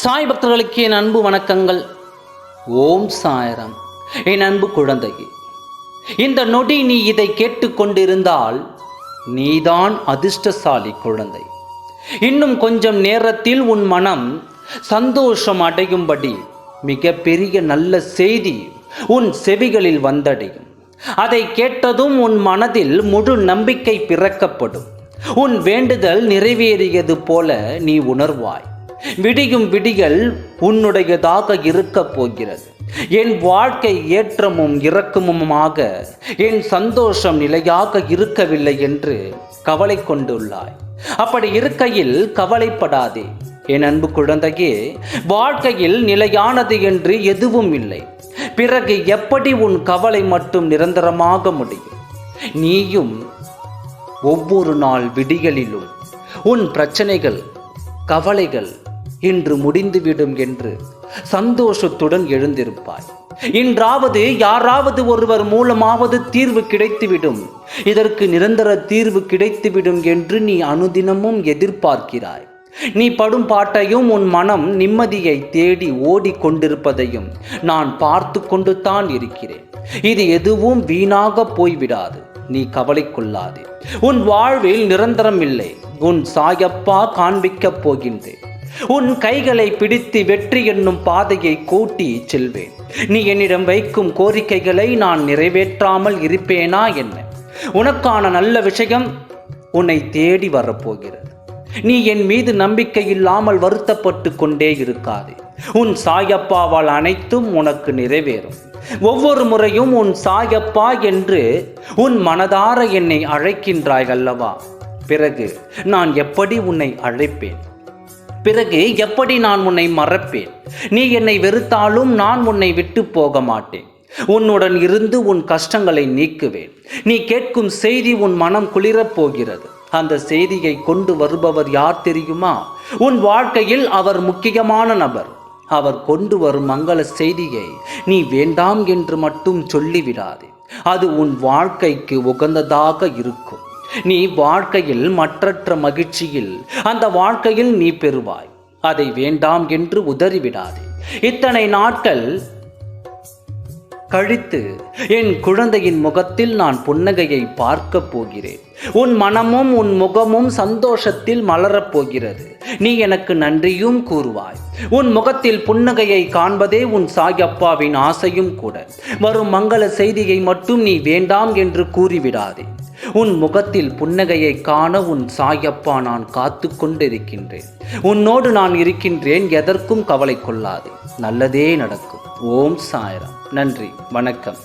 சாய் பக்தர்களுக்கு என் அன்பு வணக்கங்கள். ஓம் சாய்ராம். என் அன்பு குழந்தையே, இந்த நொடி நீ இதை கேட்டுக்கொண்டிருந்தால் நீதான் அதிர்ஷ்டசாலி குழந்தை. இன்னும் கொஞ்சம் நேரத்தில் உன் மனம் சந்தோஷம் அடையும்படி மிகப்பெரிய நல்ல செய்தி உன் செவிகளில் வந்தடையும். அதை கேட்டதும் உன் மனதில் முழு நம்பிக்கை பிறக்கப்படும். உன் வேண்டுதல் நிறைவேறியது போல நீ உணர்வாய். விடியும் விடிகள் உன்னுடையதாக இருக்கப் போகிறது. என் வாழ்க்கை ஏற்றமும் இறக்கமுமாக, என் சந்தோஷம் நிலையாக இருக்கவில்லை என்று கவலை கொண்டுள்ளாய். அப்படி இருக்கையில் கவலைப்படாதே என் அன்பு குழந்தையே. வாழ்க்கையில் நிலையானது என்று எதுவும் இல்லை. பிறகு எப்படி உன் கவலை மட்டும் நிரந்தரமாக முடியும்? நீயும் ஒவ்வொரு நாள் விடிகளிலும் உன் பிரச்சனைகள், கவலைகள் இன்று முடிந்துவிடும் என்று சந்தோஷத்துடன் எழுந்திருப்பாய். இன்றாவது யாராவது ஒருவர் மூலமாவது தீர்வு கிடைத்துவிடும், இதற்கு நிரந்தர தீர்வு கிடைத்துவிடும் என்று நீ அனுதினமும் எதிர்பார்க்கிறாய். நீ படும் பாட்டையும் உன் மனம் நிம்மதியை தேடி ஓடிக்கொண்டிருப்பதையும் நான் பார்த்து கொண்டு தான் இருக்கிறேன். இது எதுவும் வீணாக போய்விடாது. நீ கவலை கொள்ளாதே. உன் வாழ்வில் நிரந்தரம் இல்லை. உன் சாயப்பா காண்பிக்கப் போகின்றேன். உன் கைகளை பிடித்து வெற்றி என்னும் பாதையை கூட்டி செல்வேன். நீ என்னிடம் வைக்கும் கோரிக்கைகளை நான் நிறைவேற்றாமல் இருப்பேனா என்ன? உனக்கான நல்ல விஷயம் உன்னை தேடி வரப்போகிறது. நீ என் மீது நம்பிக்கை இல்லாமல் வருத்தப்பட்டு கொண்டே இருக்காதே. உன் சாயப்பாவால் அனைத்தும் உனக்கு நிறைவேறும். ஒவ்வொரு முறையும் உன் சாயப்பா என்று உன் மனதார என்னை அழைக்கின்றாய் அல்லவா? பிறகு நான் எப்படி உன்னை அழைப்பேன்? பிறகு எப்படி நான் உன்னை மறப்பேன்? நீ என்னை வெறுத்தாலும் நான் உன்னை விட்டு போக மாட்டேன். உன்னுடன் இருந்து உன் கஷ்டங்களை நீக்குவேன். நீ கேட்கும் செய்தி உன் மனம் குளிரப் போகிறது. அந்த செய்தியை கொண்டு வருபவர் யார் தெரியுமா? உன் வாழ்க்கையில் அவர் முக்கியமான நபர். அவர் கொண்டு வரும் மங்கள செய்தியை நீ வேண்டாம் என்று மட்டும் சொல்லிவிடாதே. அது உன் வாழ்க்கைக்கு உகந்ததாக இருக்கும். நீ வாழ்க்கையில் மற்றற்ற மகிழ்ச்சியில் அந்த வாழ்க்கையில் நீ பெறுவாய். அதை வேண்டாம் என்று உதறிவிடாதே. இத்தனை நாட்கள் கழித்து என் குழந்தையின் முகத்தில் நான் புன்னகையை பார்க்க போகிறேன். உன் மனமும் உன் முகமும் சந்தோஷத்தில் மலரப் போகிறது. நீ எனக்கு நன்றியும் கூறுவாய். உன் முகத்தில் புன்னகையை காண்பதே உன் சாயப்பாவின் ஆசையும் கூட. வரும் மங்கள செய்தியை மட்டும் நீ வேண்டாம் என்று கூறிவிடாதே. உன் முகத்தில் புன்னகையை காண உன் சாயப்பா நான் காத்து கொண்டிருக்கின்றேன். உன்னோடு நான் இருக்கின்றேன். எதற்கும் கவலை கொள்ளாதே. நல்லதே நடக்கும். ஓம் சாய்ராம். நன்றி, வணக்கம்.